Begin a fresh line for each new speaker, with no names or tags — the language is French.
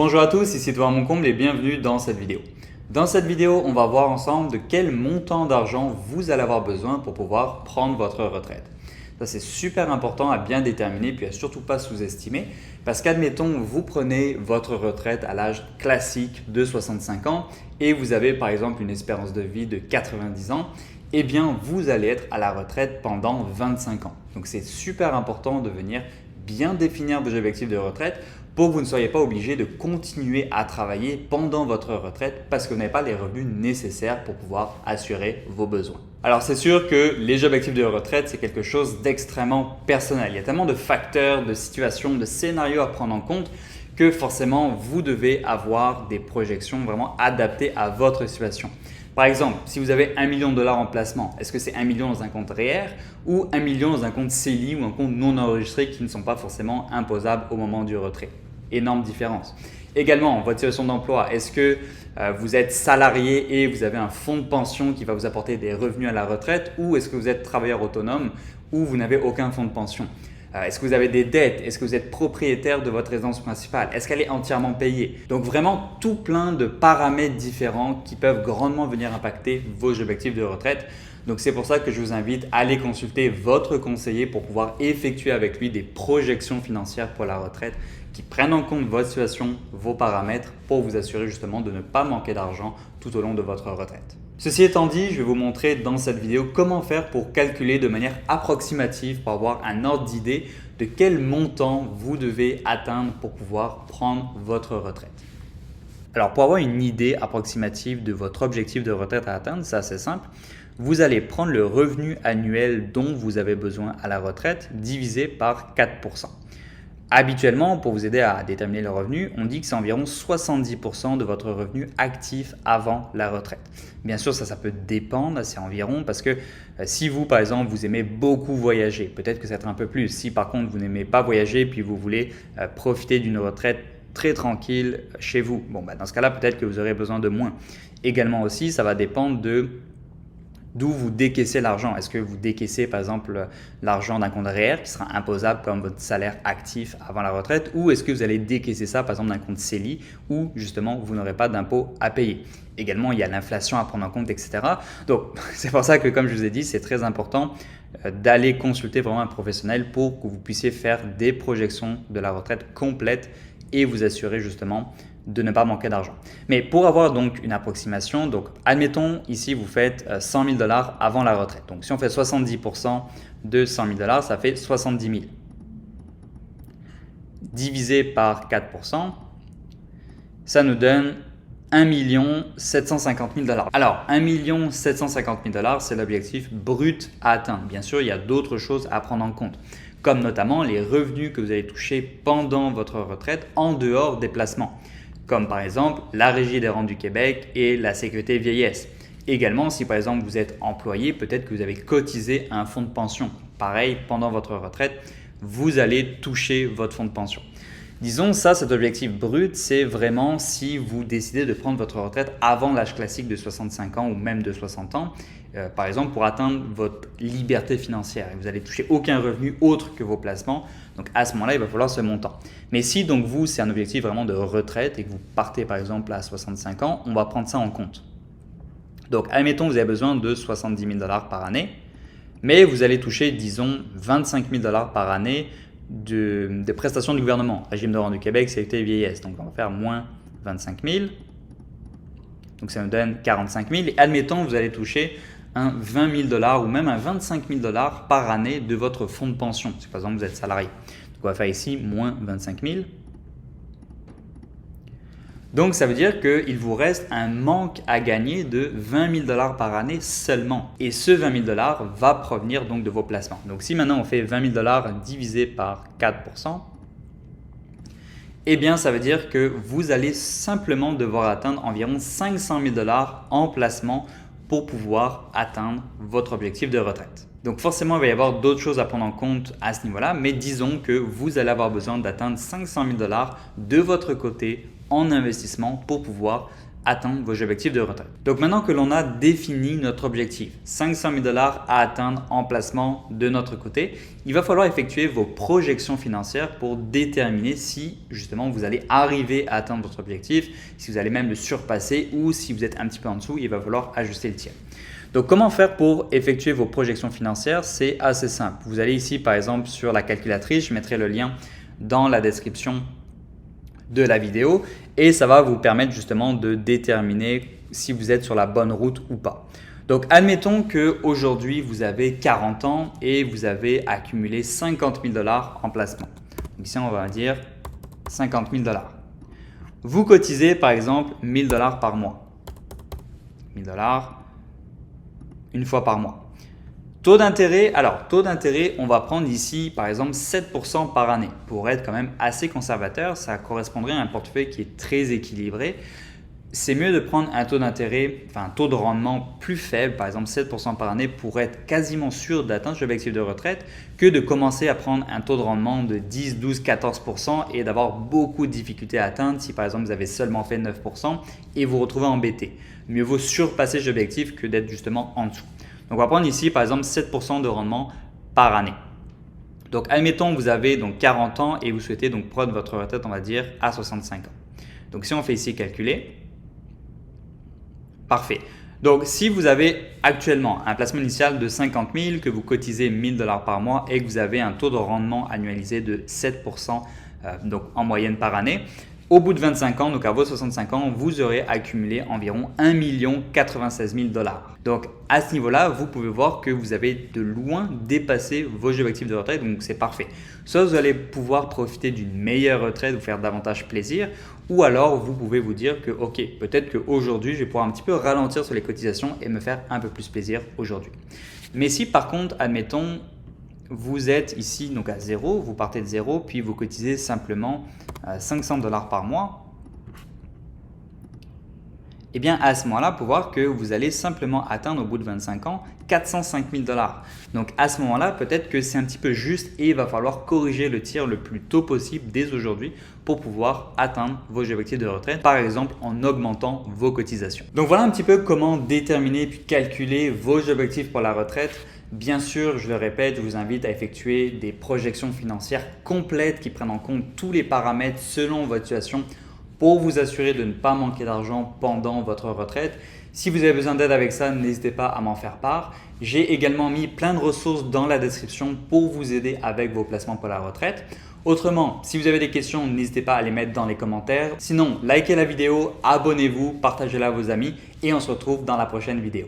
Bonjour à tous, ici Edouard Moncomble et bienvenue dans cette vidéo. Dans cette vidéo, on va voir ensemble de quel montant d'argent vous allez avoir besoin pour pouvoir prendre votre retraite. Ça, c'est super important à bien déterminer puis à surtout pas sous-estimer parce qu'admettons, vous prenez votre retraite à l'âge classique de 65 ans et vous avez par exemple une espérance de vie de 90 ans, eh bien vous allez être à la retraite pendant 25 ans. Donc c'est super important de venir bien définir vos objectifs de retraite pour que vous ne soyez pas obligé de continuer à travailler pendant votre retraite parce que vous n'avez pas les revenus nécessaires pour pouvoir assurer vos besoins. Alors c'est sûr que les objectifs de retraite, c'est quelque chose d'extrêmement personnel. Il y a tellement de facteurs, de situations, de scénarios à prendre en compte que forcément vous devez avoir des projections vraiment adaptées à votre situation. Par exemple, si vous avez 1 million de dollars en placement, est-ce que c'est 1 million dans un compte REER ou 1 million dans un compte CELI ou un compte non enregistré qui ne sont pas forcément imposables au moment du retrait? Énorme différence. Également, votre situation d'emploi, est-ce que vous êtes salarié et vous avez un fonds de pension qui va vous apporter des revenus à la retraite ou est-ce que vous êtes travailleur autonome ou vous n'avez aucun fonds de pension? Est-ce que vous avez des dettes? Est-ce que vous êtes propriétaire de votre résidence principale? Est-ce qu'elle est entièrement payée? Donc vraiment tout plein de paramètres différents qui peuvent grandement venir impacter vos objectifs de retraite. Donc c'est pour ça que je vous invite à aller consulter votre conseiller pour pouvoir effectuer avec lui des projections financières pour la retraite qui prennent en compte votre situation, vos paramètres pour vous assurer justement de ne pas manquer d'argent tout au long de votre retraite. Ceci étant dit, je vais vous montrer dans cette vidéo comment faire pour calculer de manière approximative pour avoir un ordre d'idée de quel montant vous devez atteindre pour pouvoir prendre votre retraite. Alors pour avoir une idée approximative de votre objectif de retraite à atteindre, c'est assez simple. Vous allez prendre le revenu annuel dont vous avez besoin à la retraite divisé par 4%. Habituellement, pour vous aider à déterminer le revenu, on dit que c'est environ 70% de votre revenu actif avant la retraite. Bien sûr, ça peut dépendre, c'est environ parce que si vous, par exemple, vous aimez beaucoup voyager, peut-être que ça va être un peu plus. Si par contre, vous n'aimez pas voyager puis vous voulez profiter d'une retraite très tranquille chez vous, dans ce cas-là, peut-être que vous aurez besoin de moins. Également aussi, ça va dépendre d'où vous décaissez l'argent. Est-ce que vous décaissez par exemple l'argent d'un compte REER qui sera imposable comme votre salaire actif avant la retraite ou est-ce que vous allez décaisser ça par exemple d'un compte CELI où justement vous n'aurez pas d'impôt à payer. Également, il y a l'inflation à prendre en compte, etc. Donc, c'est pour ça que comme je vous ai dit, c'est très important d'aller consulter vraiment un professionnel pour que vous puissiez faire des projections de la retraite complète et vous assurer justement de ne pas manquer d'argent. Mais pour avoir donc une approximation, donc admettons ici vous faites 100 000 $ avant la retraite. Donc si on fait 70% de 100 000 $, ça fait 70 000. Divisé par 4%, ça nous donne 1 750 000 $. Alors 1 750 000 $, c'est l'objectif brut à atteindre. Bien sûr, il y a d'autres choses à prendre en compte, comme notamment les revenus que vous allez toucher pendant votre retraite en dehors des placements, comme par exemple la Régie des rentes du Québec et la sécurité vieillesse. Également, si par exemple vous êtes employé, peut-être que vous avez cotisé à un fonds de pension. Pareil, pendant votre retraite, vous allez toucher votre fonds de pension. Disons ça, cet objectif brut, c'est vraiment si vous décidez de prendre votre retraite avant l'âge classique de 65 ans ou même de 60 ans, par exemple pour atteindre votre liberté financière. Vous n'allez toucher aucun revenu autre que vos placements. Donc à ce moment-là, il va falloir ce montant. Mais si donc vous, c'est un objectif vraiment de retraite et que vous partez par exemple à 65 ans, on va prendre ça en compte. Donc admettons que vous avez besoin de 70 000 $ par année, mais vous allez toucher disons 25 000 $ par année de prestations du gouvernement. Régime de rente du Québec, sécurité vieillesse. Donc on va faire moins 25 000. Donc ça nous donne 45 000. Et admettons que vous allez toucher un 20 000 $ ou même un 25 000 $ par année de votre fonds de pension. Si par exemple vous êtes salarié. Donc on va faire ici moins 25 000. Donc ça veut dire qu'il vous reste un manque à gagner de 20 000 $ par année seulement. Et ce 20 000 $ va provenir donc de vos placements. Donc si maintenant on fait 20 000 $ divisé par 4%, eh bien ça veut dire que vous allez simplement devoir atteindre environ 500 000 $ en placement pour pouvoir atteindre votre objectif de retraite. Donc forcément, il va y avoir d'autres choses à prendre en compte à ce niveau-là, mais disons que vous allez avoir besoin d'atteindre 500 000 $ de votre côté en investissement pour pouvoir atteindre vos objectifs de retraite. Donc maintenant que l'on a défini notre objectif, 500 000 $ à atteindre en placement de notre côté, il va falloir effectuer vos projections financières pour déterminer si justement vous allez arriver à atteindre votre objectif, si vous allez même le surpasser ou si vous êtes un petit peu en dessous, il va falloir ajuster le tir. Donc comment faire pour effectuer vos projections financières? C'est assez simple. Vous allez ici par exemple sur la calculatrice, je mettrai le lien dans la description de la vidéo et ça va vous permettre justement de déterminer si vous êtes sur la bonne route ou pas. Donc admettons qu'aujourd'hui vous avez 40 ans et vous avez accumulé 50 000 $ en placement. Donc ici on va dire 50 000 $. Vous cotisez par exemple 1 000 $ par mois. 1 000 $ une fois par mois. Taux d'intérêt, on va prendre ici par exemple 7% par année. Pour être quand même assez conservateur, ça correspondrait à un portefeuille qui est très équilibré. C'est mieux de prendre un taux d'intérêt, enfin un taux de rendement plus faible, par exemple 7% par année pour être quasiment sûr d'atteindre l'objectif de retraite que de commencer à prendre un taux de rendement de 10, 12, 14% et d'avoir beaucoup de difficultés à atteindre si par exemple vous avez seulement fait 9% et vous retrouvez embêté. Mieux vaut surpasser l'objectif que d'être justement en dessous. Donc on va prendre ici par exemple 7% de rendement par année. Donc admettons que vous avez donc 40 ans et vous souhaitez donc prendre votre retraite on va dire à 65 ans. Donc si on fait ici calculer, parfait. Donc si vous avez actuellement un placement initial de 50 000, que vous cotisez 1 000 $ par mois et que vous avez un taux de rendement annualisé de 7% donc en moyenne par année, au bout de 25 ans, donc à vos 65 ans, vous aurez accumulé environ 1 96 000 $. Donc à ce niveau-là, vous pouvez voir que vous avez de loin dépassé vos objectifs de retraite, donc c'est parfait. Soit vous allez pouvoir profiter d'une meilleure retraite, vous faire davantage plaisir, ou alors vous pouvez vous dire que ok, peut-être qu'aujourd'hui, je vais pouvoir un petit peu ralentir sur les cotisations et me faire un peu plus plaisir aujourd'hui. Mais si par contre, admettons, vous êtes ici donc à 0, vous partez de 0, puis vous cotisez simplement 500 $ par mois, et bien à ce moment-là, vous pouvez voir que vous allez simplement atteindre au bout de 25 ans 405 000 $. Donc à ce moment-là, peut-être que c'est un petit peu juste et il va falloir corriger le tir le plus tôt possible dès aujourd'hui pour pouvoir atteindre vos objectifs de retraite, par exemple en augmentant vos cotisations. Donc voilà un petit peu comment déterminer puis calculer vos objectifs pour la retraite. Bien sûr, je le répète, je vous invite à effectuer des projections financières complètes qui prennent en compte tous les paramètres selon votre situation pour vous assurer de ne pas manquer d'argent pendant votre retraite. Si vous avez besoin d'aide avec ça, n'hésitez pas à m'en faire part. J'ai également mis plein de ressources dans la description pour vous aider avec vos placements pour la retraite. Autrement, si vous avez des questions, n'hésitez pas à les mettre dans les commentaires. Sinon, likez la vidéo, abonnez-vous, partagez-la à vos amis et on se retrouve dans la prochaine vidéo.